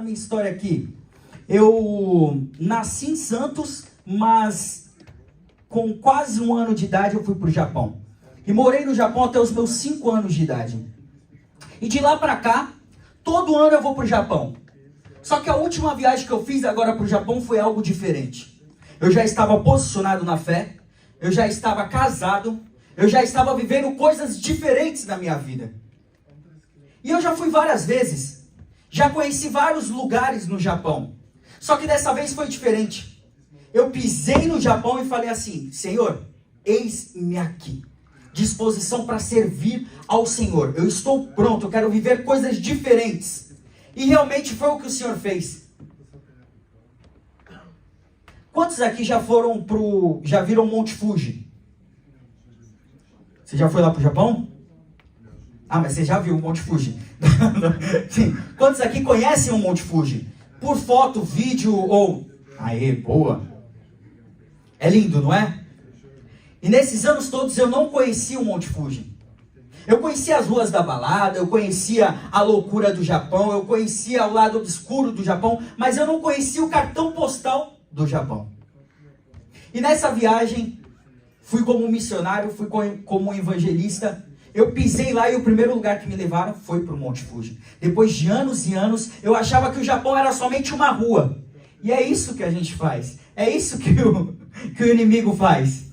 a minha história aqui. Eu nasci em Santos, mas com quase 1 ano de idade eu fui para o Japão. E morei no Japão até os meus 5 anos de idade. E de lá para cá, todo ano eu vou para o Japão. Só que a última viagem que eu fiz agora para o Japão foi algo diferente. Eu já estava posicionado na fé, eu já estava casado, eu já estava vivendo coisas diferentes na minha vida. E eu já fui várias vezes, já conheci vários lugares no Japão. Só que dessa vez foi diferente. Eu pisei no Japão e falei assim: Senhor, eis-me aqui. Disposição para servir ao Senhor. Eu estou pronto, eu quero viver coisas diferentes. E realmente foi o que o Senhor fez. Quantos aqui já viram Monte Fuji? Você já foi lá pro Japão? Ah, mas você já viu o Monte Fuji. Sim. Quantos aqui conhecem o Monte Fuji? Por foto, vídeo ou... Aê, boa. É lindo, não é? E nesses anos todos eu não conhecia o Monte Fuji. Eu conhecia as ruas da balada, eu conhecia a loucura do Japão, eu conhecia o lado obscuro do Japão, mas eu não conhecia o cartão postal do Japão. E nessa viagem, fui como missionário, fui como evangelista. Eu pisei lá e o primeiro lugar que me levaram foi para o Monte Fuji. Depois de anos e anos, eu achava que o Japão era somente uma rua. E é isso que a gente faz. É isso que o inimigo faz.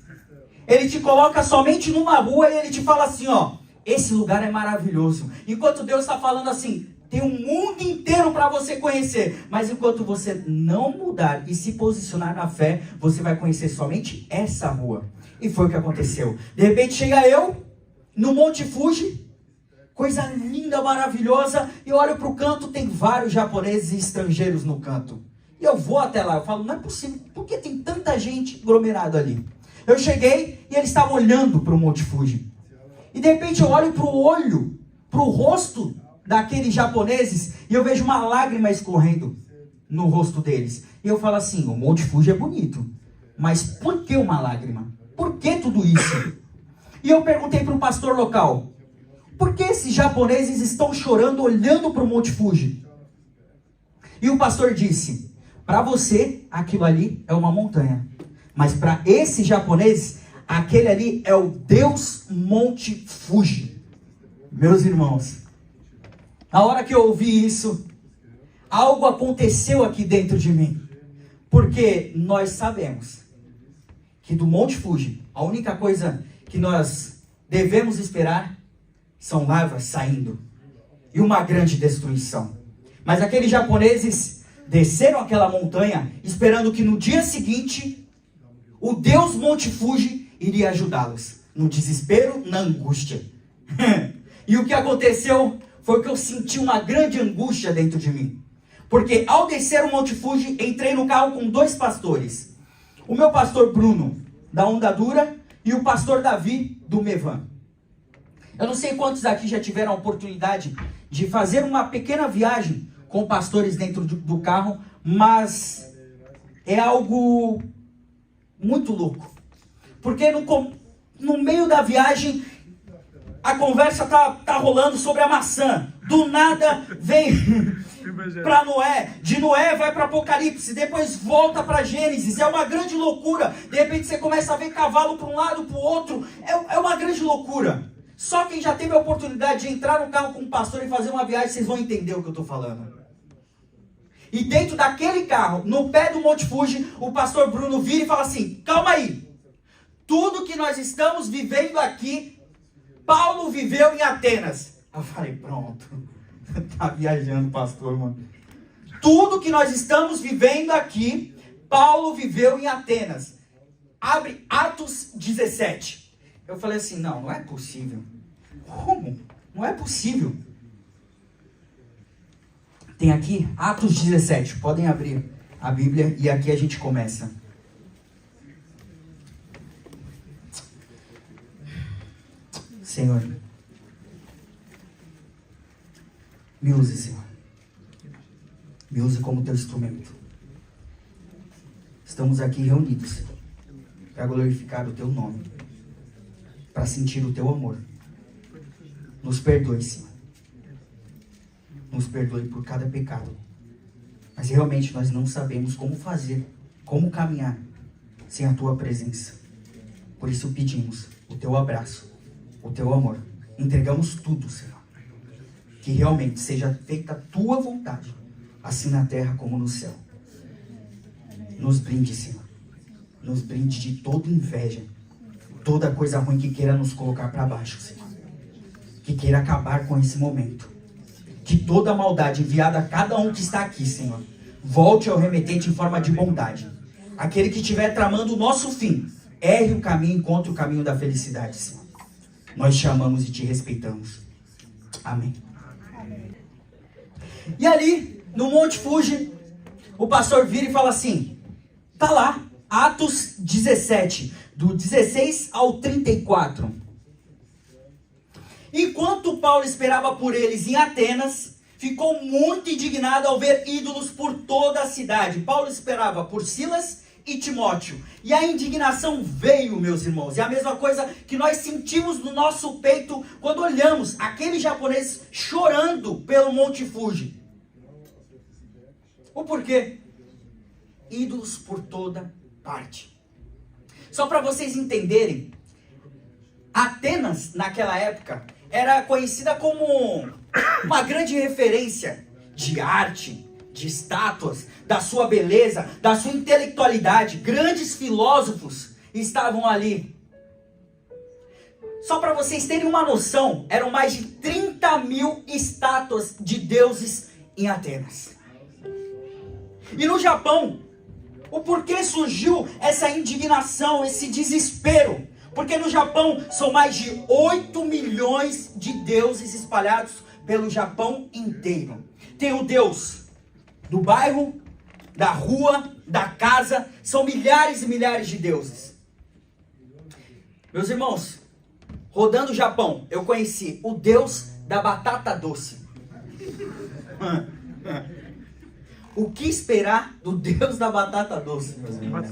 Ele te coloca somente numa rua e ele te fala assim, ó, esse lugar é maravilhoso. Enquanto Deus está falando assim, tem um mundo inteiro para você conhecer. Mas enquanto você não mudar e se posicionar na fé, você vai conhecer somente essa rua. E foi o que aconteceu. De repente chega eu no Monte Fuji, coisa linda, maravilhosa, e eu olho para o canto, tem vários japoneses e estrangeiros no canto. E eu vou até lá, eu falo, não é possível, por que tem tanta gente aglomerada ali? Eu cheguei e eles estavam olhando para o Monte Fuji. E de repente eu olho para o rosto daqueles japoneses, e eu vejo uma lágrima escorrendo no rosto deles. E eu falo assim, o Monte Fuji é bonito, mas por que uma lágrima? Por que tudo isso? E eu perguntei para um pastor local, por que esses japoneses estão chorando olhando para o Monte Fuji? E o pastor disse, para você aquilo ali é uma montanha, mas para esses japoneses, aquele ali é o Deus Monte Fuji. Meus irmãos, na hora que eu ouvi isso, algo aconteceu aqui dentro de mim. Porque nós sabemos que do Monte Fuji, a única coisa que nós devemos esperar são larvas saindo e uma grande destruição. Mas aqueles japoneses desceram aquela montanha esperando que no dia seguinte o Deus Monte Fuji iria ajudá-los no desespero, na angústia. E o que aconteceu foi que eu senti uma grande angústia dentro de mim. Porque ao descer o Monte Fuji, entrei no carro com 2 pastores. O meu pastor Bruno, da Onda Dura, e o pastor Davi, do Mevan. Eu não sei quantos aqui já tiveram a oportunidade de fazer uma pequena viagem com pastores dentro do carro, mas é algo muito louco. Porque no meio da viagem, a conversa tá rolando sobre a maçã. Do nada vem para Noé, de Noé vai para Apocalipse, depois volta para Gênesis. É uma grande loucura. De repente você começa a ver cavalo para um lado, para o outro. É uma grande loucura. Só quem já teve a oportunidade de entrar no carro com um pastor e fazer uma viagem, vocês vão entender o que eu estou falando. E dentro daquele carro, no pé do Monte Fuji, o pastor Bruno vira e fala assim, calma aí. Tudo que nós estamos vivendo aqui, Paulo viveu em Atenas. Eu falei, pronto. Tá viajando, pastor, mano. Tudo que nós estamos vivendo aqui, Paulo viveu em Atenas. Abre Atos 17. Eu falei assim, não é possível. Como? Não é possível. Tem aqui Atos 17. Podem abrir a Bíblia e aqui a gente começa. Senhor, me use, Senhor. Me use como teu instrumento. Estamos aqui reunidos, Senhor, para glorificar o teu nome, para sentir o teu amor. Nos perdoe, Senhor. Nos perdoe por cada pecado Mas realmente nós não sabemos como fazer, como caminhar sem a tua presença. Por isso pedimos o teu abraço, o teu amor. Entregamos tudo, Senhor. Que realmente seja feita a tua vontade, assim na terra como no céu. Nos brinde, Senhor. Nos brinde de toda inveja, toda coisa ruim que queira nos colocar para baixo, Senhor. Que queira acabar com esse momento. Que toda maldade enviada a cada um que está aqui, Senhor, volte ao remetente em forma de bondade. Aquele que estiver tramando o nosso fim, erre o caminho, encontre o caminho da felicidade, Senhor. Nós te amamos e te respeitamos. Amém. E ali, no Monte Fuji, o pastor vira e fala assim, tá lá, Atos 17, do 16 ao 34. Enquanto Paulo esperava por eles em Atenas, ficou muito indignado ao ver ídolos por toda a cidade. Paulo esperava por Silas e Timóteo. E a indignação veio, meus irmãos. É a mesma coisa que nós sentimos no nosso peito quando olhamos aqueles japoneses chorando pelo Monte Fuji. O porquê? Ídolos por toda parte. Só para vocês entenderem, Atenas, naquela época, era conhecida como uma grande referência de arte, de estátuas, da sua beleza, da sua intelectualidade. Grandes filósofos estavam ali. Só para vocês terem uma noção, eram mais de 30 mil estátuas de deuses em Atenas. E no Japão, o porquê surgiu essa indignação, esse desespero? Porque no Japão são mais de 8 milhões de deuses espalhados pelo Japão inteiro. Tem o Deus do bairro, da rua, da casa, são milhares e milhares de deuses. Meus irmãos, rodando o Japão, eu conheci o Deus da batata doce. O que esperar do Deus da batata doce, meus irmãos?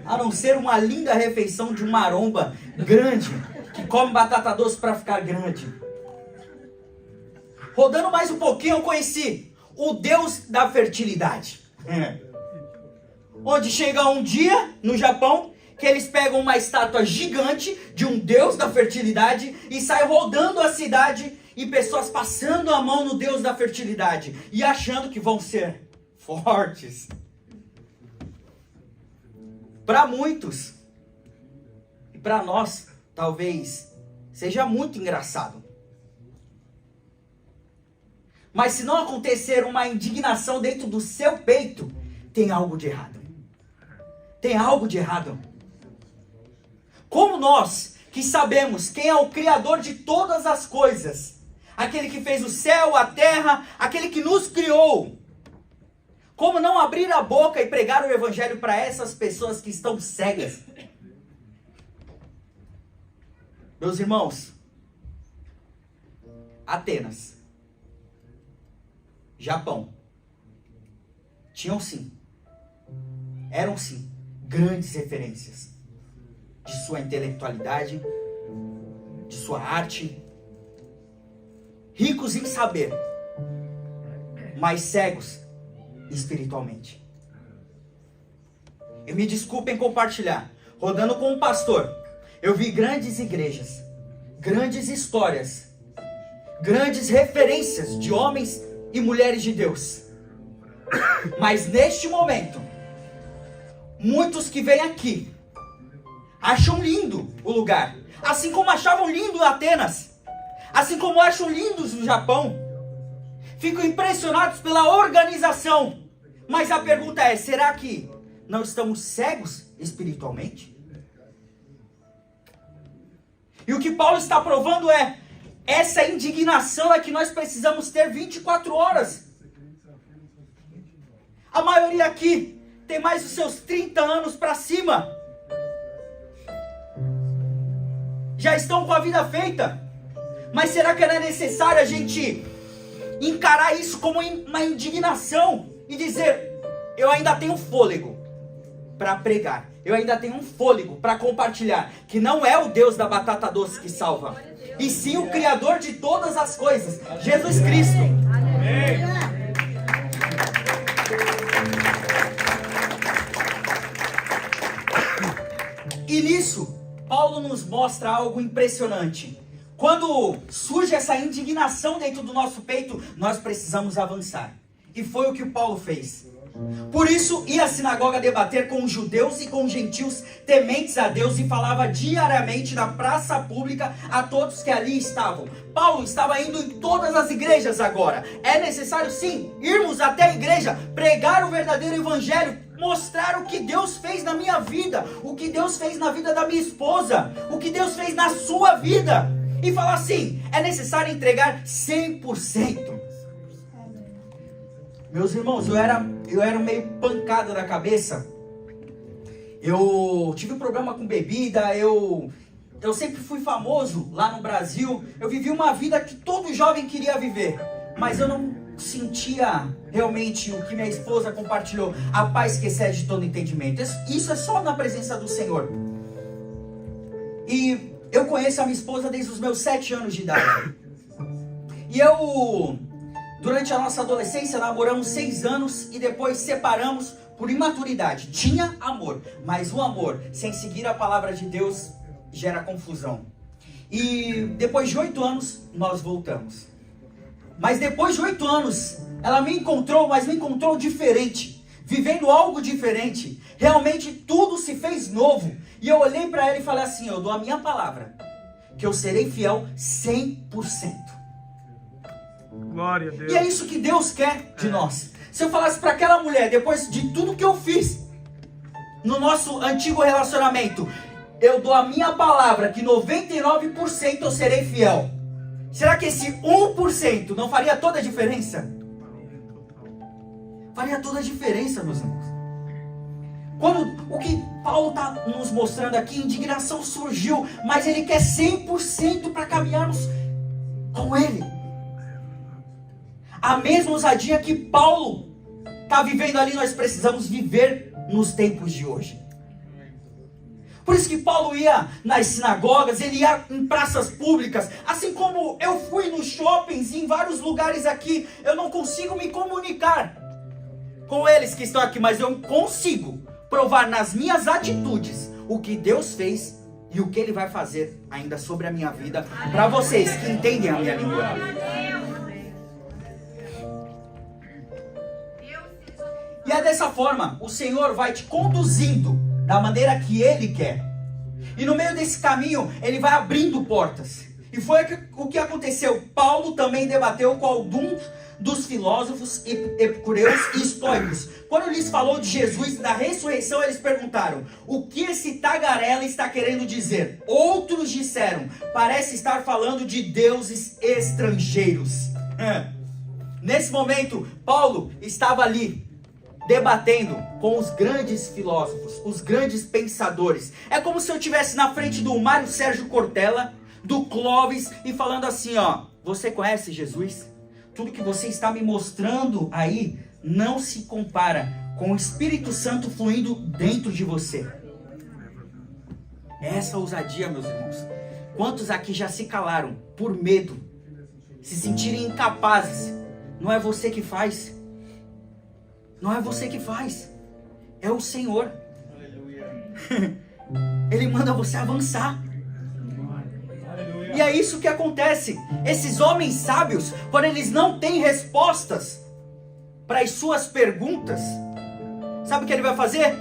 A não ser uma linda refeição de um maromba grande, que come batata doce para ficar grande. Rodando mais um pouquinho, eu conheci o Deus da fertilidade. Onde chega um dia, no Japão, que eles pegam uma estátua gigante de um Deus da fertilidade e saem rodando a cidade e pessoas passando a mão no Deus da fertilidade e achando que vão ser fortes. Para muitos, e para nós, talvez seja muito engraçado. Mas se não acontecer uma indignação dentro do seu peito, tem algo de errado. Tem algo de errado. Como nós, que sabemos quem é o Criador de todas as coisas, aquele que fez o céu, a terra, aquele que nos criou, como não abrir a boca e pregar o evangelho para essas pessoas que estão cegas? Meus irmãos, Atenas, Japão, tinham sim, eram sim, grandes referências de sua intelectualidade, de sua arte, ricos em saber, mas cegos espiritualmente. Eu me desculpe em compartilhar, rodando com um pastor, eu vi grandes igrejas, grandes histórias, grandes referências de homens e mulheres de Deus. Mas neste momento, muitos que vêm aqui acham lindo o lugar, assim como achavam lindo Atenas, assim como acham lindos o Japão. Ficam impressionados pela organização. Mas a pergunta é, será que não estamos cegos espiritualmente? E o que Paulo está provando é, essa indignação é que nós precisamos ter 24 horas. A maioria aqui tem mais os seus 30 anos para cima. Já estão com a vida feita. Mas será que não é necessário a gente encarar isso como uma indignação e dizer, eu ainda tenho fôlego para pregar, eu ainda tenho um fôlego para compartilhar, que não é o Deus da batata doce que salva, e sim o Criador de todas as coisas, Jesus Cristo. E nisso, Paulo nos mostra algo impressionante. Quando surge essa indignação dentro do nosso peito, nós precisamos avançar. E foi o que o Paulo fez. Por isso, ia à sinagoga debater com os judeus e com os gentios tementes a Deus e falava diariamente na praça pública a todos que ali estavam. Paulo estava indo em todas as igrejas agora. É necessário sim, irmos até a igreja, pregar o verdadeiro evangelho, mostrar o que Deus fez na minha vida, o que Deus fez na vida da minha esposa, o que Deus fez na sua vida. E falar assim, é necessário entregar 100%. Meus irmãos, eu era meio pancada da cabeça. Eu tive um problema com bebida, eu sempre fui famoso lá no Brasil. Eu vivi uma vida que todo jovem queria viver, mas eu não sentia realmente o que minha esposa compartilhou, a paz que excede todo entendimento. Isso é só na presença do Senhor. E eu conheço a minha esposa desde os meus 7 anos de idade. E durante a nossa adolescência, namoramos 6 anos e depois separamos por imaturidade. Tinha amor, mas o amor sem seguir a palavra de Deus gera confusão. E depois de 8 anos, nós voltamos. Mas depois de 8 anos, ela me encontrou, mas me encontrou diferente, vivendo algo diferente. Realmente tudo se fez novo. E eu olhei para ela e falei assim, eu dou a minha palavra, que eu serei fiel 100%. Glória a Deus. E é isso que Deus quer de nós. Se eu falasse para aquela mulher, depois de tudo que eu fiz no nosso antigo relacionamento, eu dou a minha palavra que 99% eu serei fiel. Será que esse 1% não faria toda a diferença? Faria toda a diferença, meus irmãos. O que Paulo está nos mostrando aqui, indignação surgiu, mas ele quer 100% para caminharmos com ele. A mesma ousadia que Paulo está vivendo ali, nós precisamos viver nos tempos de hoje. Por isso que Paulo ia nas sinagogas, ele ia em praças públicas, assim como eu fui nos shoppings, em vários lugares aqui. Eu não consigo me comunicar com eles que estão aqui, mas eu consigo provar nas minhas atitudes o que Deus fez e o que Ele vai fazer ainda sobre a minha vida, para vocês que entendem a minha língua. E é dessa forma, o Senhor vai te conduzindo da maneira que Ele quer. E no meio desse caminho, Ele vai abrindo portas. E foi o que aconteceu. Paulo também debateu com alguns dos filósofos epicureus e estoicos. Quando lhes falou de Jesus, da ressurreição, eles perguntaram: o que esse tagarela está querendo dizer? Outros disseram: parece estar falando de deuses estrangeiros. Nesse momento, Paulo estava ali debatendo com os grandes filósofos, os grandes pensadores. É como se eu estivesse na frente do Mário Sérgio Cortella, do Clóvis, e falando assim, ó: você conhece Jesus? Tudo que você está me mostrando aí não se compara com o Espírito Santo fluindo dentro de você. Essa ousadia, meus irmãos. Quantos aqui já se calaram por medo, se sentirem incapazes? Não é você que faz. Não é você que faz. É o Senhor. Ele manda você avançar. E é isso que acontece. Esses homens sábios, quando eles não têm respostas para as suas perguntas, sabe o que ele vai fazer?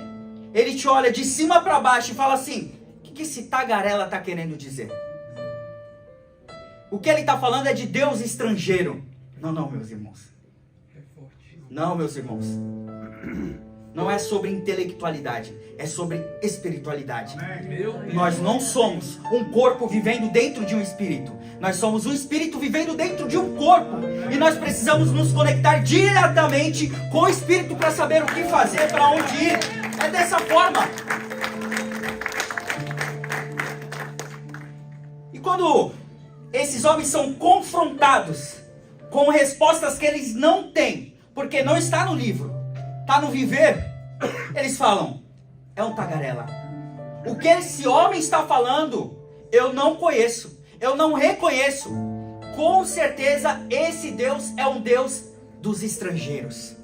Ele te olha de cima para baixo e fala assim: o que esse tagarela está querendo dizer? O que ele está falando é de Deus estrangeiro. Não, meus irmãos. Não, meus irmãos. Não é sobre intelectualidade, é sobre espiritualidade. Nós não somos um corpo vivendo dentro de um espírito. Nós somos um espírito vivendo dentro de um corpo. E nós precisamos nos conectar diretamente com o espírito para saber o que fazer, para onde ir. É dessa forma. E quando esses homens são confrontados com respostas que eles não têm, porque não está no livro, está no viver, eles falam: é um tagarela. O que esse homem está falando, eu não conheço, eu não reconheço. Com certeza esse Deus é um Deus dos estrangeiros.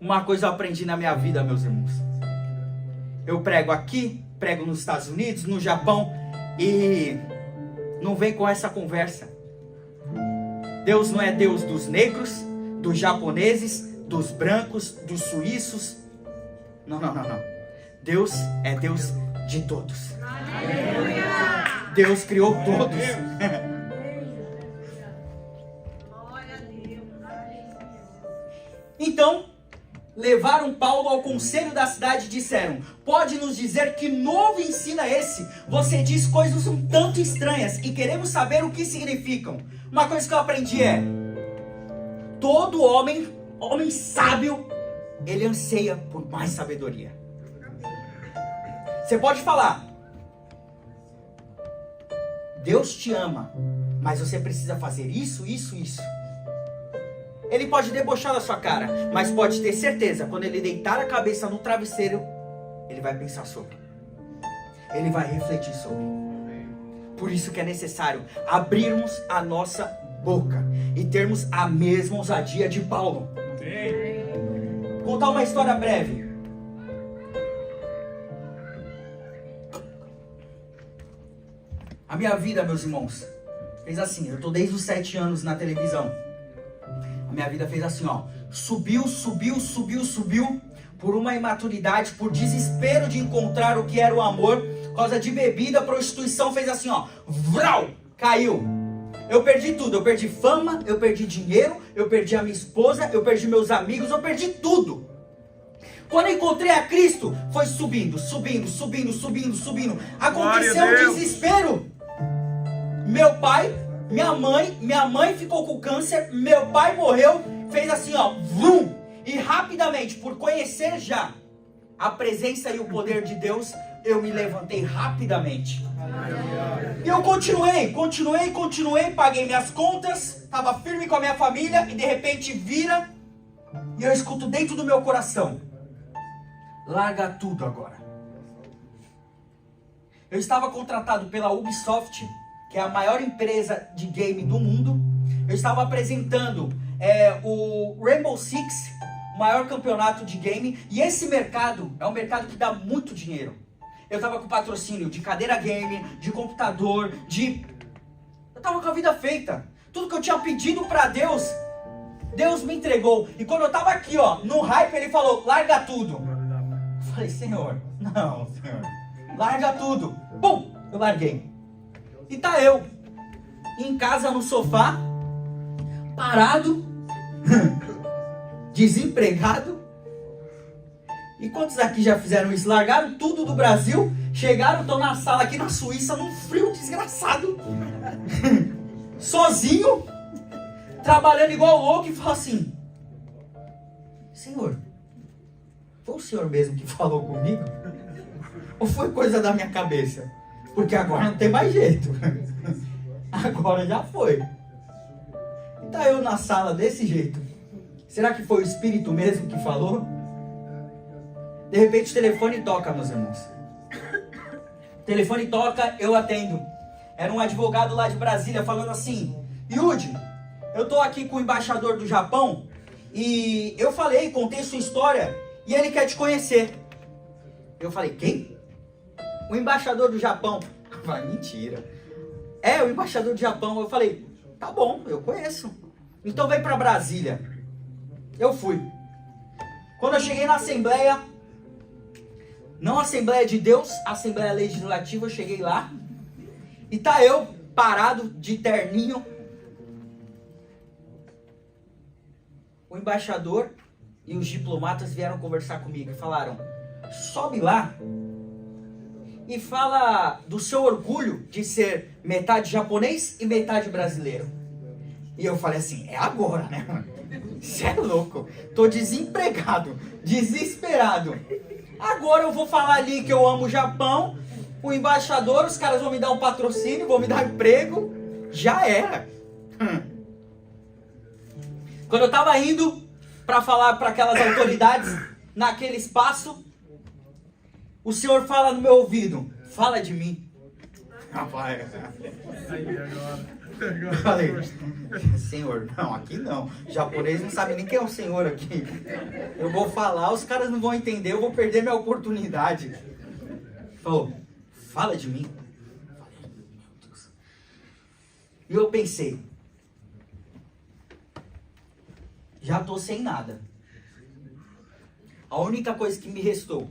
Uma coisa eu aprendi na minha vida, meus irmãos. Eu prego aqui, prego nos Estados Unidos, no Japão, e não vem com essa conversa. Deus não é Deus dos negros, dos japoneses, dos brancos, dos suíços. Não. Deus é Deus de todos. Aleluia! Deus criou todos. Então, levaram Paulo ao conselho da cidade e disseram: pode nos dizer que novo ensino é esse? Você diz coisas um tanto estranhas e queremos saber o que significam. Uma coisa que eu aprendi é: todo homem sábio, ele anseia por mais sabedoria. Você pode falar: Deus te ama, mas você precisa fazer isso. Ele pode debochar da sua cara, mas pode ter certeza, quando ele deitar a cabeça no travesseiro, ele vai pensar sobre. Ele vai refletir sobre. Por isso que é necessário abrirmos a nossa boca e termos a mesma ousadia de Paulo. Vou contar uma história breve. A minha vida, meus irmãos, fez assim. Eu estou desde os 7 anos na televisão. A minha vida fez assim, ó. Subiu. Por uma imaturidade, por desespero de encontrar o que era o amor. Por causa de bebida, prostituição, fez assim, ó. Vrau! Caiu. Eu perdi tudo. Eu perdi fama, eu perdi dinheiro, eu perdi a minha esposa, eu perdi meus amigos, eu perdi tudo. Quando eu encontrei a Cristo, foi subindo. Aconteceu um desespero. Meu pai, minha mãe ficou com câncer, meu pai morreu, fez assim, ó, vrum, e rapidamente, por conhecer já a presença e o poder de Deus, eu me levantei rapidamente. E eu continuei, paguei minhas contas, estava firme com a minha família, e de repente vira, e eu escuto dentro do meu coração: larga tudo agora. Eu estava contratado pela Ubisoft, que é a maior empresa de game do mundo. Eu estava apresentando o Rainbow Six, o maior campeonato de game. E esse mercado é um mercado que dá muito dinheiro. Eu estava com patrocínio de cadeira game, de computador, eu estava com a vida feita. Tudo que eu tinha pedido para Deus, Deus me entregou. E quando eu estava aqui, ó, no hype, Ele falou: larga tudo. Eu falei: Senhor, não, Senhor, larga tudo. Bum, eu larguei. E tá eu, em casa no sofá, parado, desempregado. E quantos aqui já fizeram isso? Largaram tudo do Brasil, chegaram, estão na sala aqui na Suíça, num frio desgraçado, sozinho, trabalhando igual louco, e fala assim: Senhor, foi o Senhor mesmo que falou comigo? Ou foi coisa da minha cabeça? Porque agora não tem mais jeito. Agora já foi. E tá eu na sala desse jeito. Será que foi o Espírito mesmo que falou? De repente o telefone toca, meus irmãos. O telefone toca, eu atendo. Era um advogado lá de Brasília falando assim: Yudi, eu tô aqui com o embaixador do Japão e eu contei sua história e ele quer te conhecer. Eu falei: quem? O embaixador do Japão. Eu falei: mentira. É, o embaixador do Japão. Eu falei: tá bom, eu conheço. Então vem pra Brasília. Eu fui. Quando eu cheguei na Assembleia, não Assembleia de Deus, Assembleia Legislativa, eu cheguei lá. E tá eu, parado, de terninho. O embaixador e os diplomatas vieram conversar comigo e falaram: sobe lá e fala do seu orgulho de ser metade japonês e metade brasileiro. E eu falei assim: é agora, né, mano? Você é louco. Tô desempregado, desesperado. Agora eu vou falar ali que eu amo o Japão, o embaixador, os caras vão me dar um patrocínio, vão me dar emprego. Já era. Quando eu tava indo para falar para aquelas autoridades, naquele espaço, o Senhor fala no meu ouvido: fala de mim. Rapaz, eu falei: Senhor, não, aqui não. O japonês não sabe nem quem é o Senhor aqui. Eu vou falar, os caras não vão entender, eu vou perder minha oportunidade. Falou, fala de mim. Meu Deus. E eu pensei, já tô sem nada. A única coisa que me restou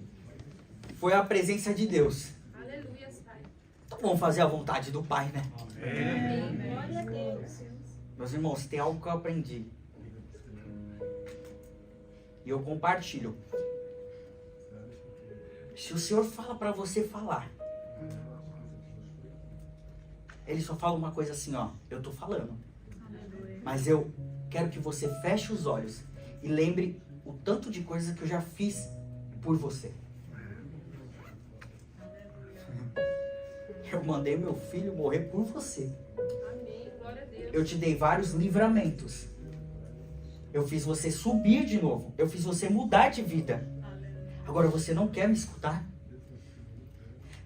foi a presença de Deus. Aleluia, Pai. Então vamos fazer a vontade do Pai, né? Amém. Glória a Deus. Meus irmãos, tem algo que eu aprendi. E eu compartilho. Se o Senhor fala para você falar, Ele só fala uma coisa assim, ó. Eu tô falando. Mas eu quero que você feche os olhos e lembre o tanto de coisas que eu já fiz por você. Eu mandei meu filho morrer por você. Amém. Glória a Deus. Eu te dei vários livramentos. Eu fiz você subir de novo. Eu fiz você mudar de vida. Agora você não quer me escutar?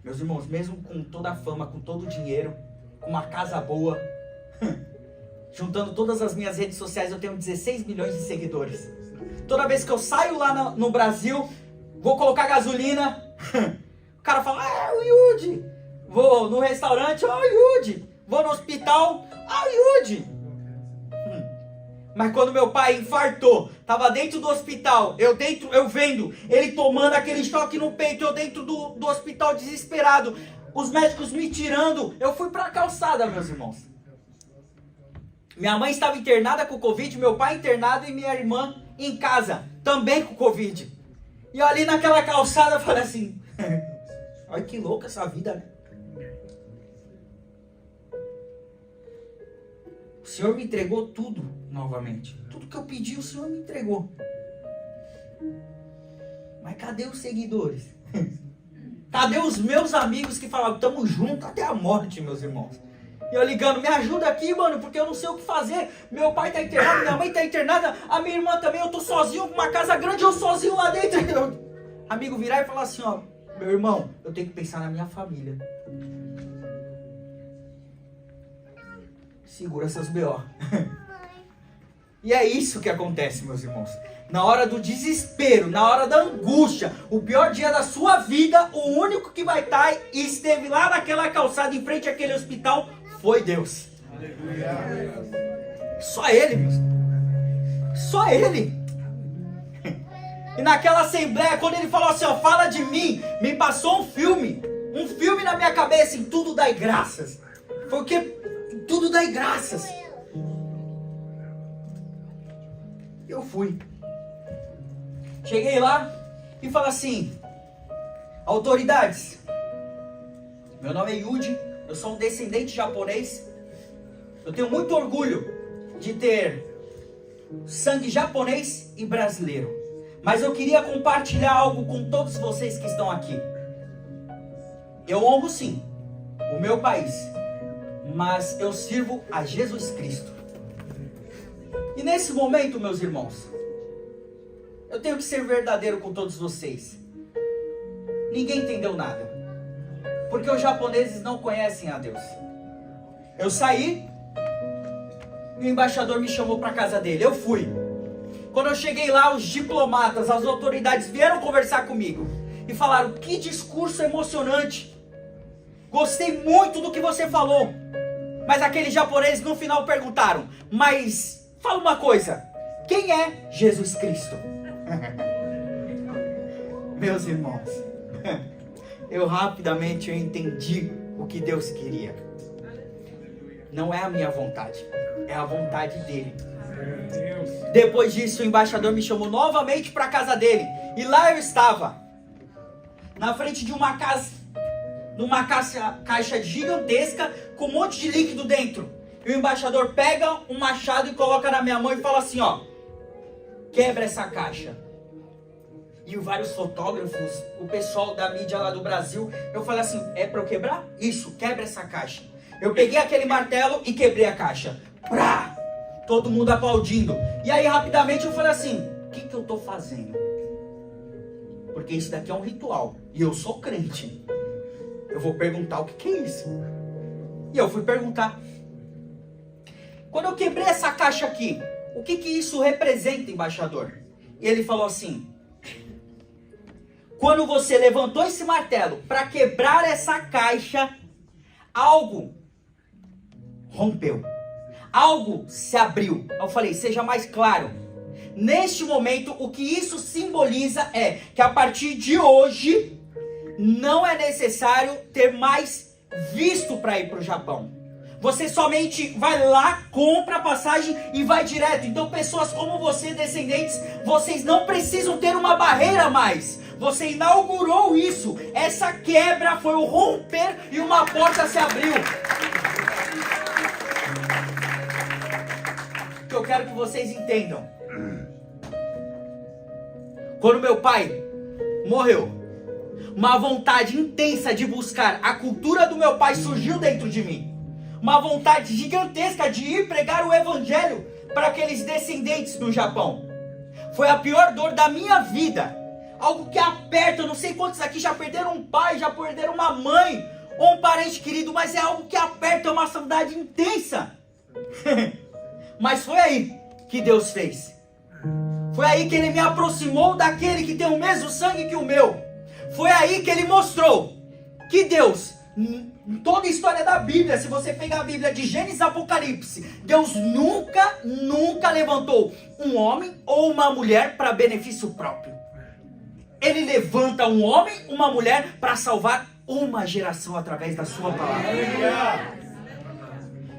Meus irmãos, mesmo com toda a fama, com todo o dinheiro, com uma casa boa, juntando todas as minhas redes sociais, eu tenho 16 milhões de seguidores. Toda vez que eu saio lá no Brasil, vou colocar gasolina, o cara fala, o Yudi. Vou no restaurante, o Yudi. Vou no hospital, o Yudi. Mas quando meu pai infartou, tava dentro do hospital, eu vendo, ele tomando aquele choque no peito, eu dentro do hospital desesperado, os médicos me tirando, eu fui pra calçada, meus irmãos. Minha mãe estava internada com Covid, meu pai internado e minha irmã em casa, também com Covid. E eu ali naquela calçada, eu falei assim, olha que louca essa vida, né? O Senhor me entregou tudo novamente. Tudo que eu pedi, o Senhor me entregou. Mas cadê os seguidores? Cadê os meus amigos que falavam, tamo junto até a morte, meus irmãos? E eu ligando, me ajuda aqui, mano, porque eu não sei o que fazer. Meu pai tá internado, minha mãe tá internada, a minha irmã também, eu tô sozinho, com uma casa grande, eu sozinho lá dentro. Amigo virar e falar assim, ó, meu irmão, eu tenho que pensar na minha família. Segura seus B.O. E é isso que acontece, meus irmãos. Na hora do desespero, na hora da angústia, o pior dia da sua vida, o único que vai estar e esteve lá naquela calçada em frente àquele hospital foi Deus. Só Ele, meus irmãos. Só Ele. E naquela assembleia, quando Ele falou assim, ó, fala de mim, me passou um filme na minha cabeça, em tudo dai graças. Foi o que? Tudo dai graças. Eu fui. Cheguei lá e falei assim, autoridades, meu nome é Yudi, eu sou um descendente japonês, eu tenho muito orgulho de ter sangue japonês e brasileiro, mas eu queria compartilhar algo com todos vocês que estão aqui. Eu honro sim o meu país, mas eu sirvo a Jesus Cristo. E nesse momento, meus irmãos, eu tenho que ser verdadeiro com todos vocês. Ninguém entendeu nada, porque os japoneses não conhecem a Deus. Eu saí e o embaixador me chamou para casa dele. Eu fui. Quando eu cheguei lá, os diplomatas, as autoridades vieram conversar comigo e falaram, que discurso emocionante. Gostei muito do que você falou. Mas aqueles japoneses no final perguntaram, mas fala uma coisa, quem é Jesus Cristo? Meus irmãos, eu rapidamente entendi o que Deus queria. Não é a minha vontade, é a vontade dele. Depois disso, o embaixador me chamou novamente para a casa dele. E lá eu estava, na frente de uma casa, numa caixa gigantesca com um monte de líquido dentro. E o embaixador pega um machado e coloca na minha mão e fala assim, ó, quebra essa caixa. E vários fotógrafos, o pessoal da mídia lá do Brasil, eu falei assim, é pra eu quebrar? Isso, quebra essa caixa. Eu peguei aquele martelo e quebrei a caixa. Prá! Todo mundo aplaudindo. E aí rapidamente eu falei assim, o que eu tô fazendo? Porque isso daqui é um ritual. E eu sou crente. Eu vou perguntar o que é isso. E eu fui perguntar. Quando eu quebrei essa caixa aqui, o que isso representa, embaixador? E ele falou assim, quando você levantou esse martelo para quebrar essa caixa, algo rompeu. Algo se abriu. Eu falei, seja mais claro. Neste momento, o que isso simboliza é que a partir de hoje, não é necessário ter mais visto para ir para o Japão. Você somente vai lá, compra a passagem e vai direto. Então pessoas como você, descendentes, vocês não precisam ter uma barreira mais. Você inaugurou isso. Essa quebra foi o romper e uma porta se abriu. O que eu quero que vocês entendam. Quando meu pai morreu, uma vontade intensa de buscar a cultura do meu pai surgiu dentro de mim. Uma vontade gigantesca de ir pregar o evangelho para aqueles descendentes do Japão. Foi a pior dor da minha vida. Algo que aperta, eu não sei quantos aqui já perderam um pai, já perderam uma mãe, ou um parente querido, mas é algo que aperta, é uma saudade intensa. Mas foi aí que Deus fez. Foi aí que Ele me aproximou daquele que tem o mesmo sangue que o meu. Foi aí que Ele mostrou que Deus, em toda a história da Bíblia, se você pegar a Bíblia de Gênesis e Apocalipse, Deus nunca levantou um homem ou uma mulher para benefício próprio. Ele levanta um homem, uma mulher para salvar uma geração através da sua palavra.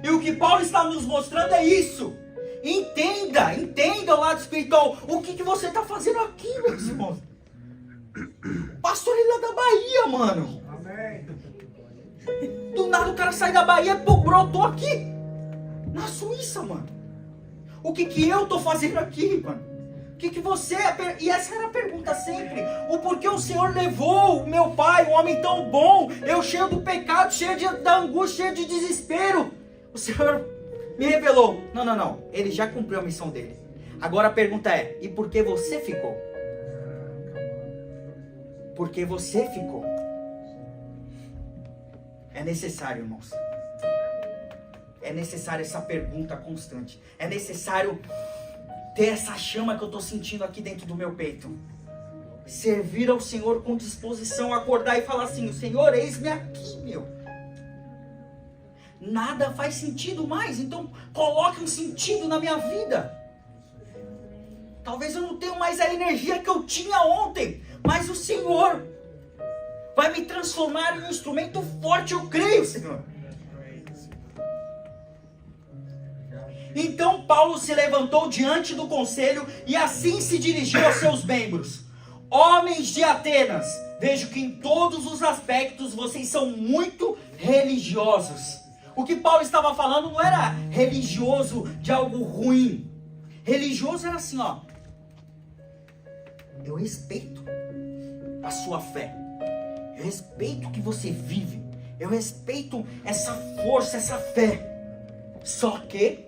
E o que Paulo está nos mostrando é isso. Entenda o lado espiritual. O que você está fazendo aqui, meus irmãos? Pastor ele é da Bahia, mano. Do nada o cara sai da Bahia e brotou aqui. Na Suíça, mano. O que eu tô fazendo aqui, mano? O que você... E essa era a pergunta sempre. O porquê o Senhor levou o meu pai, um homem tão bom, eu cheio do pecado, cheio da angústia, cheio de desespero. O Senhor me revelou. Não. Ele já cumpriu a missão dele. Agora a pergunta é, e por que você ficou? Por que você ficou? É necessário, irmãos. É necessário essa pergunta constante. É necessário ter essa chama que eu estou sentindo aqui dentro do meu peito. Servir ao Senhor com disposição, acordar e falar assim, Senhor, eis-me aqui, meu. Nada faz sentido mais, então coloque um sentido na minha vida. Talvez eu não tenha mais a energia que eu tinha ontem, mas o Senhor vai me transformar em um instrumento forte, eu creio, Senhor. Então Paulo se levantou diante do conselho e assim se dirigiu aos seus membros. Homens de Atenas, vejo que em todos os aspectos vocês são muito religiosos. O que Paulo estava falando não era religioso de algo ruim. Religioso era assim, ó. Eu respeito a sua fé. Eu respeito o que você vive. Eu respeito essa força, essa fé. Só que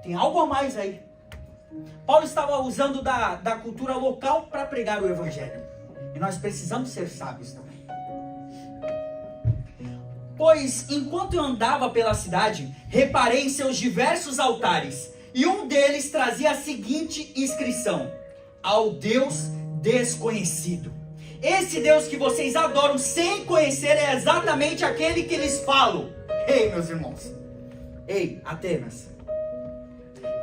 tem algo a mais aí. Paulo estava usando da cultura local para pregar o evangelho. E nós precisamos ser sábios também. Pois, enquanto eu andava pela cidade, reparei em seus diversos altares. E um deles trazia a seguinte inscrição: ao Deus desconhecido. Esse Deus que vocês adoram sem conhecer é exatamente aquele que lhes falo. Ei, meus irmãos. Ei, Atenas.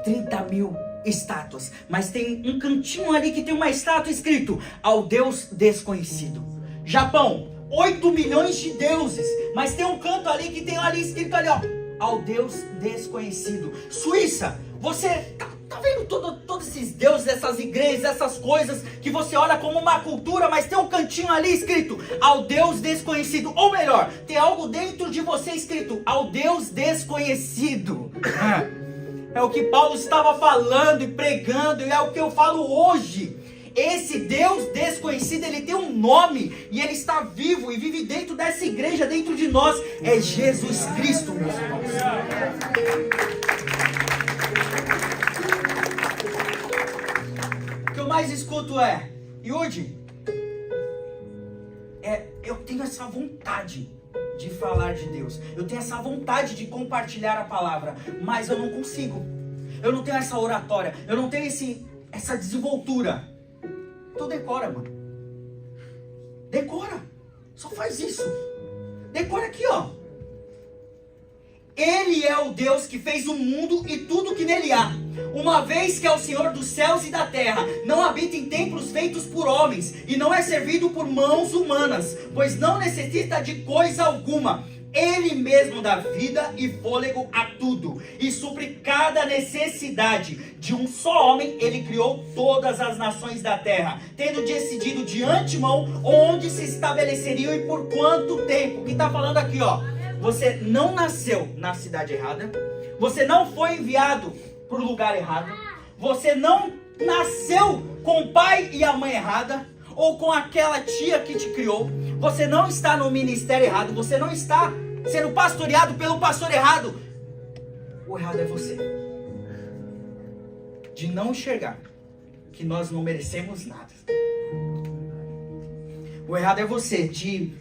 30.000 estátuas. Mas tem um cantinho ali que tem uma estátua escrito: ao Deus desconhecido. Japão. 8 milhões de deuses, mas tem um canto ali que tem ali escrito ali, ó, ao Deus desconhecido. Suíça, você tá vendo todos esses deuses, essas igrejas, essas coisas que você olha como uma cultura, mas tem um cantinho ali escrito ao Deus desconhecido. Ou melhor, tem algo dentro de você escrito ao Deus desconhecido. É o que Paulo estava falando e pregando, e é o que eu falo hoje. Esse Deus desconhecido, ele tem um nome, e ele está vivo, e vive dentro dessa igreja, dentro de nós, é Jesus Cristo, meus irmãos. O que eu mais escuto é, Yudi, eu tenho essa vontade de falar de Deus, eu tenho essa vontade de compartilhar a palavra, mas eu não consigo, eu não tenho essa oratória, eu não tenho essa desenvoltura. Tu decora, mano. Decora. Só faz isso. Decora aqui, ó. Ele é o Deus que fez o mundo e tudo que nele há. Uma vez que é o Senhor dos céus e da terra, não habita em templos feitos por homens, e não é servido por mãos humanas, pois não necessita de coisa alguma. Ele mesmo dá vida e fôlego a tudo, e supre cada necessidade. De um só homem ele criou todas as nações da terra, tendo decidido de antemão onde se estabeleceriam e por quanto tempo. O que está falando aqui, ó? Você não nasceu na cidade errada, você não foi enviado para o lugar errado, você não nasceu com o pai e a mãe errada, ou com aquela tia que te criou. Você não está no ministério errado, você não está sendo pastoreado pelo pastor errado. O errado é você, de não enxergar que nós não merecemos nada. O errado é você de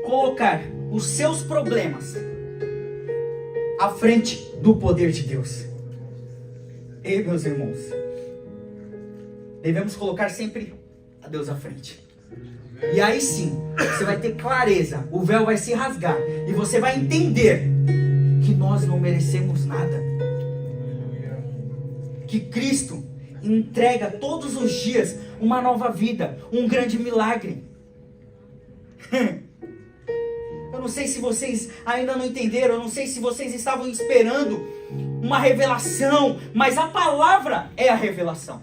colocar os seus problemas à frente do poder de Deus. E meus irmãos, devemos colocar sempre a Deus à frente. E aí sim, você vai ter clareza, o véu vai se rasgar e você vai entender que nós não merecemos nada. Que Cristo entrega todos os dias uma nova vida, um grande milagre. Eu não sei se vocês ainda não entenderam, eu não sei se vocês estavam esperando uma revelação, mas a palavra é a revelação.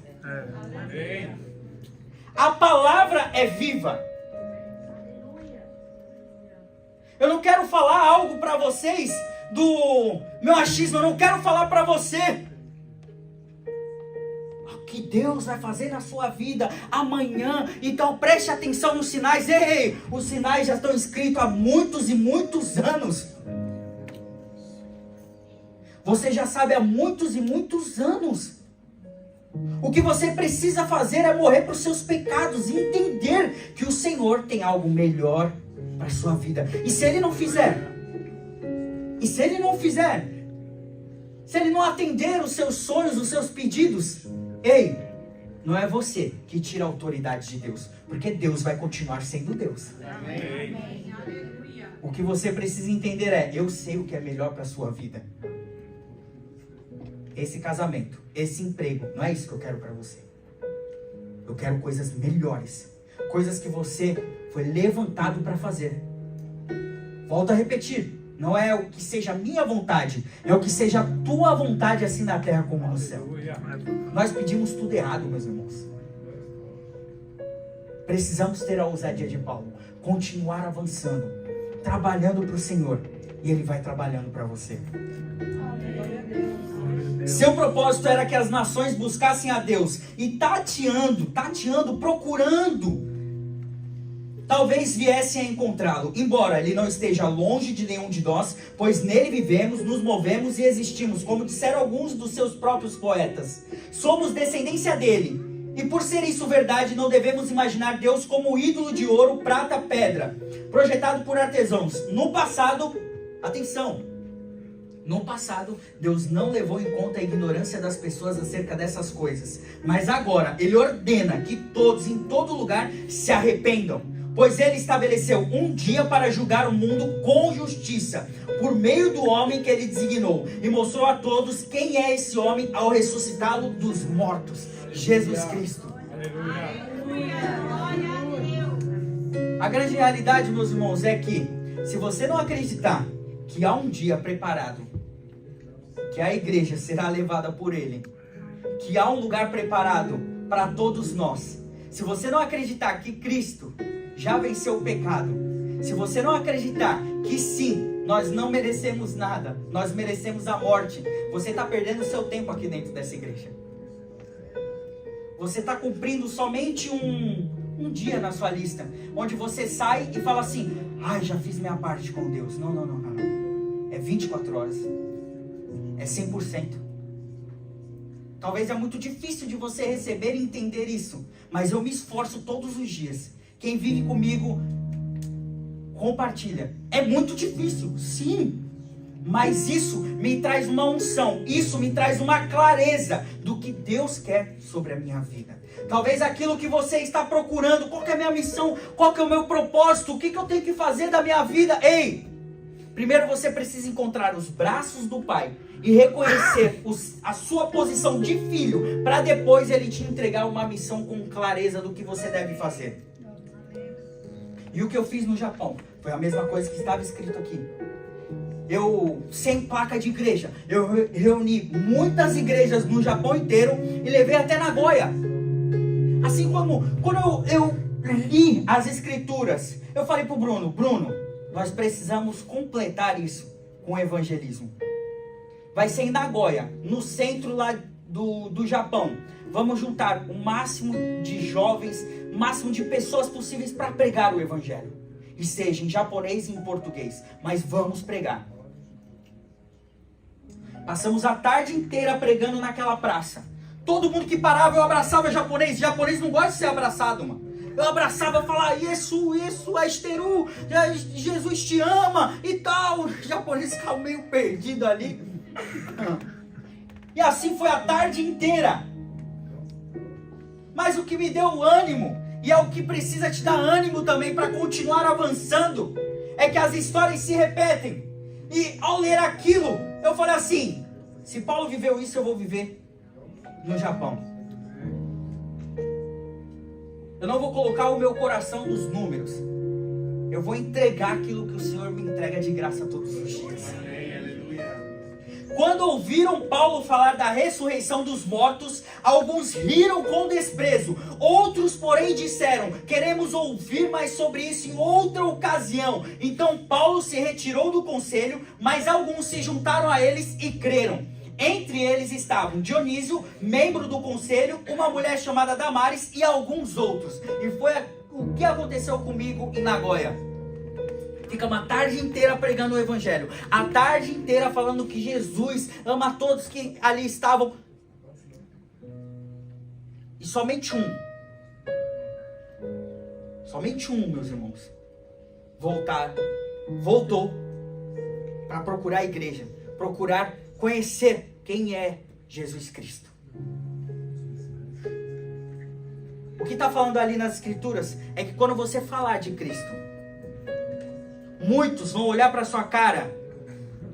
A palavra é viva. Eu não quero falar algo para vocês do meu achismo, eu não quero falar para você o que Deus vai fazer na sua vida amanhã. Então preste atenção nos sinais. Ei, os sinais já estão escritos há muitos e muitos anos. Você já sabe há muitos e muitos anos. O que você precisa fazer é morrer para os seus pecados e entender que o Senhor tem algo melhor para a sua vida. E se Ele não fizer? E se Ele não fizer? Se Ele não atender os seus sonhos, os seus pedidos? Ei, não é você que tira a autoridade de Deus, porque Deus vai continuar sendo Deus. Amém. O que você precisa entender é: eu sei o que é melhor para a sua vida. Esse casamento, esse emprego, não é isso que eu quero para você. Eu quero coisas melhores, coisas que você foi levantado para fazer. Volto a repetir, não é o que seja a minha vontade, é o que seja a tua vontade, assim na terra como no céu. Nós pedimos tudo errado, meus irmãos. Precisamos ter a ousadia de Paulo, continuar avançando, trabalhando para o Senhor, e Ele vai trabalhando para você. Seu propósito era que as nações buscassem a Deus e tateando, procurando, talvez viessem a encontrá-lo, embora Ele não esteja longe de nenhum de nós, pois nele vivemos, nos movemos e existimos, como disseram alguns dos seus próprios poetas. Somos descendência dele, e por ser isso verdade, não devemos imaginar Deus como ídolo de ouro, prata, pedra, projetado por artesãos. No passado, atenção, no passado, Deus não levou em conta a ignorância das pessoas acerca dessas coisas. Mas agora, Ele ordena que todos, em todo lugar, se arrependam. Pois Ele estabeleceu um dia para julgar o mundo com justiça, por meio do homem que Ele designou. E mostrou a todos quem é esse homem ao ressuscitá-lo dos mortos. Jesus Cristo. A grande realidade, meus irmãos, é que se você não acreditar que há um dia preparado, que a igreja será levada por Ele, que há um lugar preparado para todos nós, se você não acreditar que Cristo já venceu o pecado, se você não acreditar que sim, nós não merecemos nada, nós merecemos a morte, você está perdendo o seu tempo aqui dentro dessa igreja. Você está cumprindo somente um dia na sua lista, onde você sai e fala assim: ai, já fiz minha parte com Deus. Não. É 24 horas. É 100%. Talvez é muito difícil de você receber e entender isso, mas eu me esforço todos os dias. Quem vive comigo compartilha. É muito difícil, sim. Mas isso me traz uma unção, isso me traz uma clareza do que Deus quer sobre a minha vida. Talvez aquilo que você está procurando, qual que é a minha missão, qual que é o meu propósito, o que eu tenho que fazer da minha vida? Ei, primeiro você precisa encontrar os braços do Pai e reconhecer a sua posição de filho, para depois Ele te entregar uma missão com clareza do que você deve fazer. E o que eu fiz no Japão foi a mesma coisa que estava escrito aqui. Eu, sem placa de igreja, eu reuni muitas igrejas no Japão inteiro e levei até Nagoya. Assim como quando eu li as escrituras, eu falei pro Bruno, nós precisamos completar isso com evangelismo. Vai ser em Nagoya, no centro lá do Japão. Vamos juntar o máximo de jovens, o máximo de pessoas possíveis para pregar o evangelho. E seja em japonês e em português, mas vamos pregar. Passamos a tarde inteira pregando naquela praça. Todo mundo que parava eu abraçava japonês. Japonês não gosta de ser abraçado, mano. Eu abraçava e falava, isso, Asteru, Jesus te ama e tal. O japonês ficava meio perdido ali. E assim foi a tarde inteira. Mas o que me deu ânimo, e é o que precisa te dar ânimo também para continuar avançando, é que as histórias se repetem. E ao ler aquilo, eu falei assim, se Paulo viveu isso, eu vou viver no Japão. Eu não vou colocar o meu coração nos números. Eu vou entregar aquilo que o Senhor me entrega de graça todos os dias. Quando ouviram Paulo falar da ressurreição dos mortos, alguns riram com desprezo. Outros, porém, disseram, queremos ouvir mais sobre isso em outra ocasião. Então Paulo se retirou do conselho, mas alguns se juntaram a eles e creram. Entre eles estavam Dionísio, membro do conselho, uma mulher chamada Damares e alguns outros. E foi o que aconteceu comigo em Nagoya. Fica uma tarde inteira pregando o evangelho. A tarde inteira falando que Jesus ama todos que ali estavam. E somente um, meus irmãos, voltou para procurar a igreja, procurar conhecer quem é Jesus Cristo. O que está falando ali nas escrituras é que quando você falar de Cristo, muitos vão olhar para sua cara,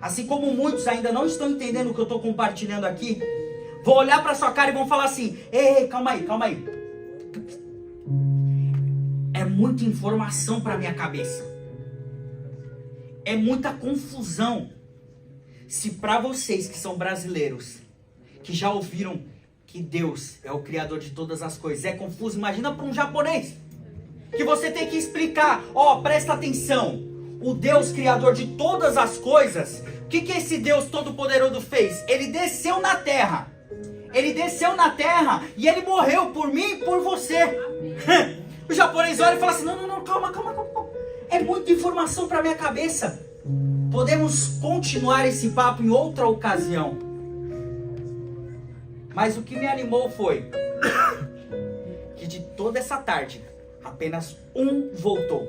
assim como muitos ainda não estão entendendo o que eu estou compartilhando aqui, vão olhar para sua cara e vão falar assim, ei, calma aí. É muita informação para minha cabeça. É muita confusão. Se para vocês que são brasileiros, que já ouviram que Deus é o Criador de todas as coisas, é confuso, imagina para um japonês, que você tem que explicar, presta atenção, o Deus Criador de todas as coisas, o que esse Deus Todo-Poderoso fez? Ele desceu na terra e ele morreu por mim e por você. O japonês olha e fala assim, não, calma. É muita informação para minha cabeça. Podemos continuar esse papo em outra ocasião. Mas o que me animou foi que de toda essa tarde, apenas um voltou.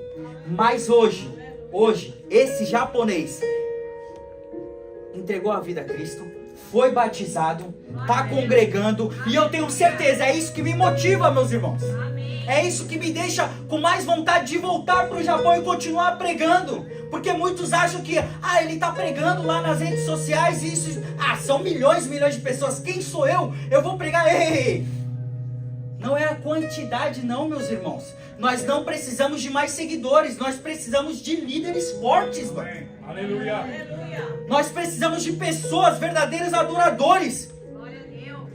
Mas hoje, esse japonês entregou a vida a Cristo, foi batizado, está congregando, e eu tenho certeza, é isso que me motiva, meus irmãos. É isso que me deixa com mais vontade de voltar para o Japão e continuar pregando. Porque muitos acham que, ele está pregando lá nas redes sociais e isso... são milhões de pessoas. Quem sou eu? Eu vou pregar... Ei! Não é a quantidade não, meus irmãos. Nós não precisamos de mais seguidores. Nós precisamos de líderes fortes, mano. Aleluia. Nós precisamos de pessoas, verdadeiros adoradores. Glória a Deus.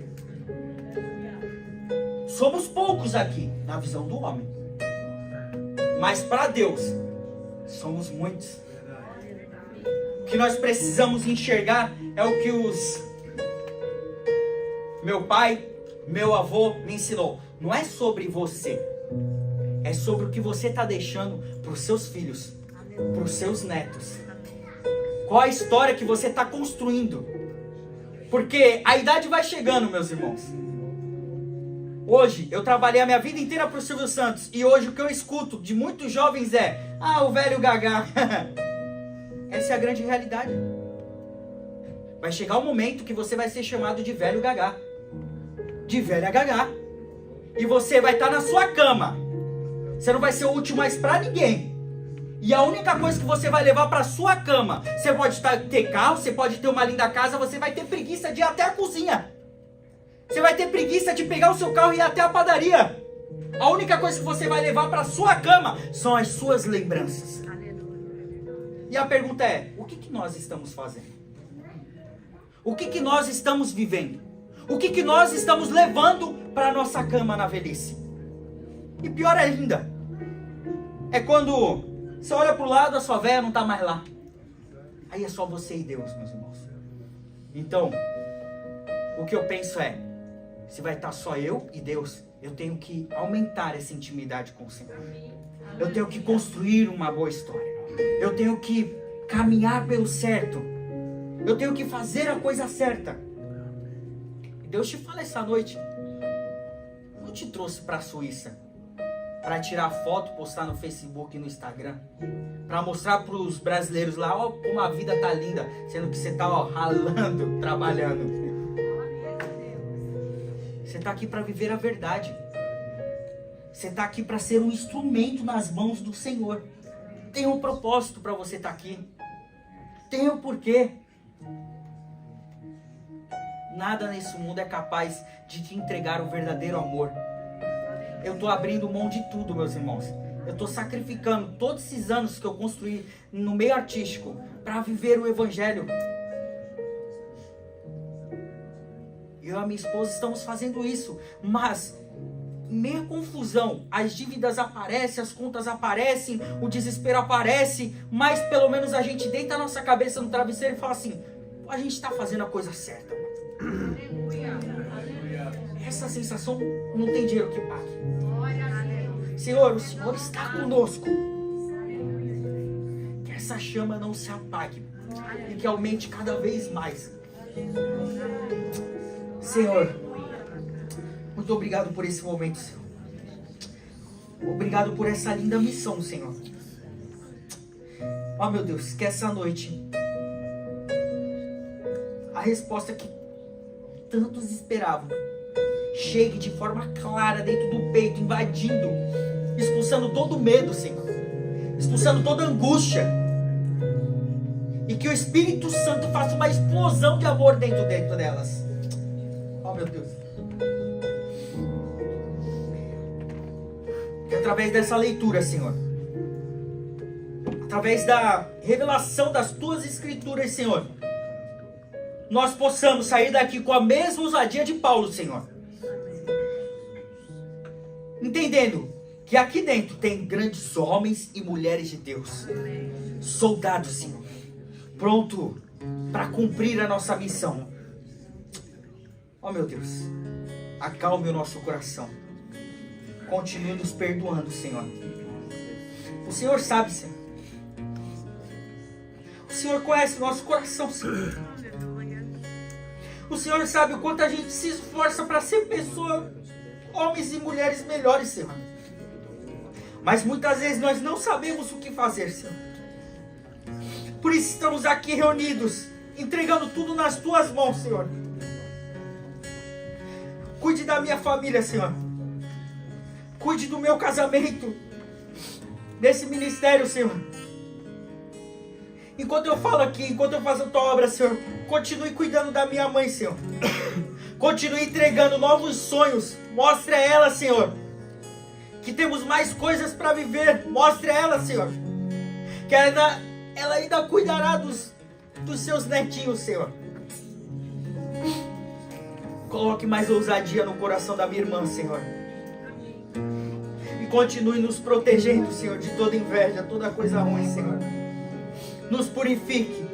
Somos poucos aqui, na visão do homem. Mas para Deus, somos muitos. O que nós precisamos enxergar é o que meu pai, meu avô me ensinou. Não é sobre você. É sobre o que você está deixando para os seus filhos, para os seus netos. Qual a história que você está construindo? Porque a idade vai chegando, meus irmãos. Hoje, eu trabalhei a minha vida inteira para o Silvio Santos. E hoje o que eu escuto de muitos jovens é, o velho Gagá. Essa é a grande realidade. Vai chegar um momento que você vai ser chamado de velho gagá. De velha gagá. E você vai estar na sua cama. Você não vai ser útil mais pra ninguém. E a única coisa que você vai levar pra sua cama, você pode ter carro, você pode ter uma linda casa, você vai ter preguiça de ir até a cozinha. Você vai ter preguiça de pegar o seu carro e ir até a padaria. A única coisa que você vai levar pra sua cama são as suas lembranças. E a pergunta é, o que nós estamos fazendo? O que nós estamos vivendo? O que nós estamos levando para a nossa cama na velhice? E pior ainda, é quando você olha para o lado, a sua velha não está mais lá. Aí é só você e Deus, meus irmãos. Então, o que eu penso é, se vai estar só eu e Deus, eu tenho que aumentar essa intimidade com o Senhor. Eu tenho que construir uma boa história. Eu tenho que caminhar pelo certo. Eu tenho que fazer a coisa certa. Deus te fala essa noite. Não te trouxe para a Suíça para tirar foto, postar no Facebook e no Instagram, para mostrar para os brasileiros lá, ó, como a vida tá linda, sendo que você tá, ó, ralando, trabalhando. Você tá aqui para viver a verdade. Você tá aqui para ser um instrumento nas mãos do Senhor. Tem um propósito para você estar aqui. Tem um porquê. Nada nesse mundo é capaz de te entregar o verdadeiro amor. Eu estou abrindo mão de tudo, meus irmãos. Eu estou sacrificando todos esses anos que eu construí no meio artístico para viver o Evangelho. Eu e a minha esposa estamos fazendo isso, mas em meia confusão, as dívidas aparecem, as contas aparecem, o desespero aparece, mas pelo menos a gente deita a nossa cabeça no travesseiro e fala assim, a gente está fazendo a coisa certa. Essa sensação não tem dinheiro que pague. Senhor, o Senhor está conosco. Que essa chama não se apague e que aumente cada vez mais. Senhor, muito obrigado por esse momento, Senhor. Obrigado por essa linda missão, Senhor. Ó, meu Deus, que essa noite a resposta que tantos esperavam chegue de forma clara dentro do peito, invadindo, expulsando todo o medo, Senhor, expulsando toda a angústia, e que o Espírito Santo faça uma explosão de amor dentro delas. Oh, meu Deus, que através dessa leitura, Senhor, através da revelação das Tuas Escrituras, Senhor, nós possamos sair daqui com a mesma ousadia de Paulo, Senhor. Entendendo que aqui dentro tem grandes homens e mulheres de Deus. Soldados, Senhor. Pronto para cumprir a nossa missão. Oh, meu Deus. Acalme o nosso coração. Continue nos perdoando, Senhor. O Senhor sabe, Senhor. O Senhor conhece o nosso coração, Senhor. O Senhor sabe o quanto a gente se esforça para ser pessoa, homens e mulheres melhores, Senhor. Mas muitas vezes nós não sabemos o que fazer, Senhor. Por isso estamos aqui reunidos, entregando tudo nas Tuas mãos, Senhor. Cuide da minha família, Senhor. Cuide do meu casamento, desse ministério, Senhor. Enquanto eu falo aqui, enquanto eu faço a Tua obra, Senhor, continue cuidando da minha mãe, Senhor. Continue entregando novos sonhos. Mostre a ela, Senhor, que temos mais coisas para viver. Mostre a ela, Senhor, que ela ainda cuidará dos seus netinhos, Senhor. Coloque mais ousadia no coração da minha irmã, Senhor. E continue nos protegendo, Senhor, de toda inveja, toda coisa ruim, Senhor. Nos purifique,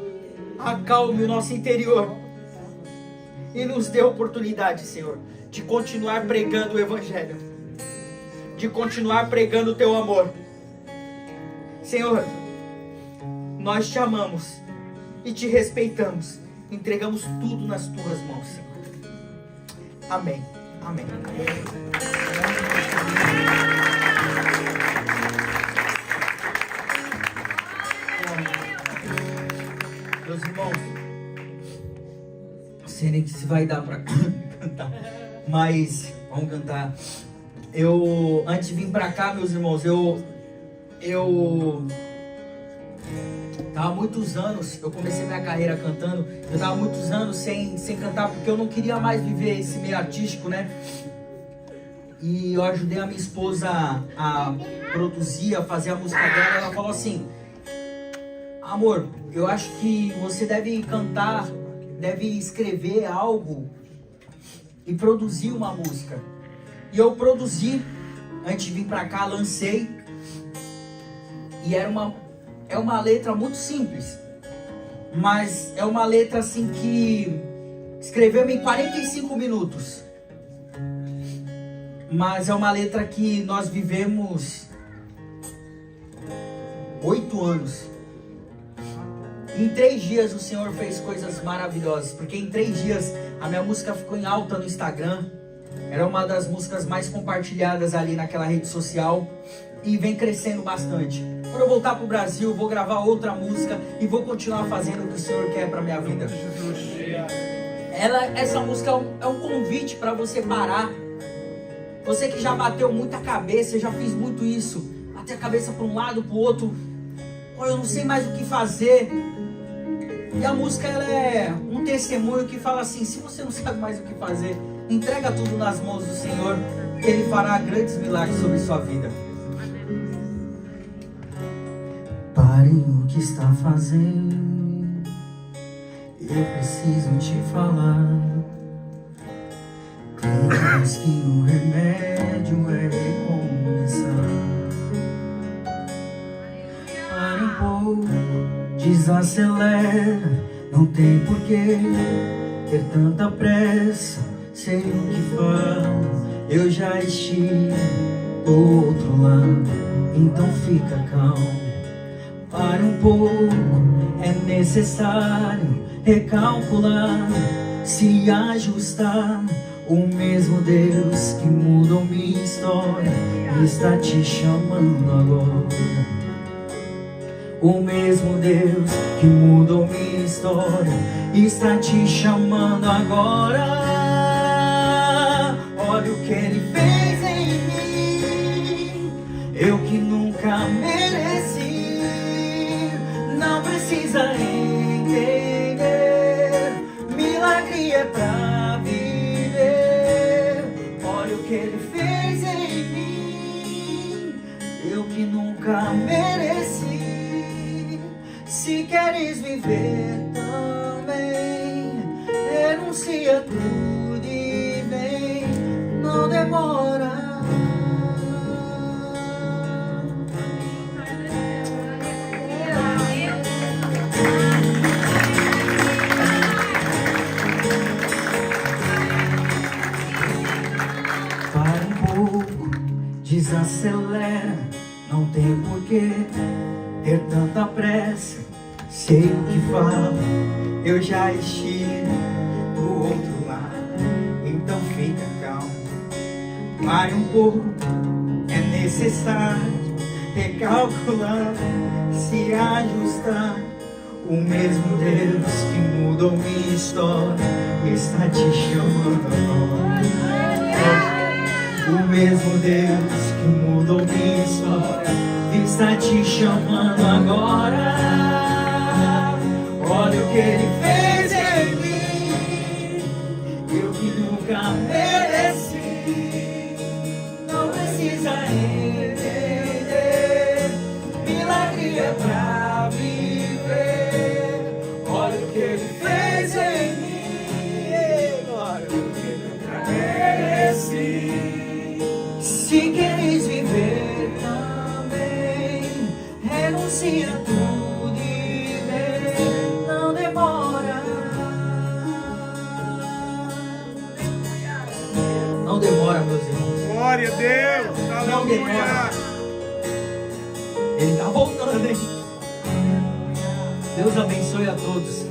acalme o nosso interior e nos dê oportunidade, Senhor, de continuar pregando o Evangelho, de continuar pregando o Teu amor. Senhor, nós te amamos e te respeitamos, entregamos tudo nas Tuas mãos, Senhor. Amém. Amém. Meus irmãos, sei nem se vai dar pra cantar, mas vamos cantar. Eu, antes de vir pra cá, meus irmãos, eu tava muitos anos, eu comecei minha carreira cantando, eu tava muitos anos sem cantar, porque eu não queria mais viver esse meio artístico, né? E eu ajudei a minha esposa a produzir, a fazer a música dela. Ela falou assim: amor, eu acho que você deve cantar, deve escrever algo e produzir uma música. E eu produzi, antes de vir pra cá, lancei. E é uma letra muito simples, mas é uma letra assim que escreveu em 45 minutos. Mas é uma letra que nós vivemos 8 anos. Em 3 dias o Senhor fez coisas maravilhosas, porque em 3 dias a minha música ficou em alta no Instagram. Era uma das músicas mais compartilhadas ali naquela rede social e vem crescendo bastante. Quando eu voltar pro Brasil, vou gravar outra música e vou continuar fazendo o que o Senhor quer pra minha vida. Essa música é um convite para você parar. Você que já bateu muita cabeça, já fiz muito isso, bater a cabeça para um lado, para o outro, eu não sei mais o que fazer. E a música, ela é um testemunho que fala assim: se você não sabe mais o que fazer, entrega tudo nas mãos do Senhor, Ele fará grandes milagres sobre sua vida. Pare o que está fazendo, eu preciso te falar. Diz que o remédio é recomeçar. Para um pouco, desacelera. Não tem porquê ter tanta pressa. Sei o que faz, eu já estive do outro lado. Então fica calmo. Para um pouco, é necessário recalcular, se ajustar. O mesmo Deus que mudou minha história está te chamando agora. O mesmo Deus que mudou minha história está te chamando agora. Olha o que Ele fez em mim, eu que nunca mereci. Não precisa entender, milagre é pra viver. Olha o que Ele fez em mim, eu que nunca mereci. Se queres viver também, renuncia tudo e vem, não demora. Para um pouco, desacelera, não tem porquê ter tanta pressa. Sei o que falo, eu já estive do outro lado. Então fica calmo, pare um pouco, é necessário recalcular, se ajustar. O mesmo Deus que mudou minha história está te chamando agora. O mesmo Deus que mudou minha história está te chamando agora. Olha o que Ele fez em mim, eu que nunca mereci. Não precisa entender, milagre é pra viver. Olha o que Ele fez em mim, olha o que nunca mereci. Se queres viver também, renuncia tudo e vem, não demora. Não demora, meus irmãos. Glória a Deus. Não demora. Ele tá voltando, hein? Deus abençoe a todos.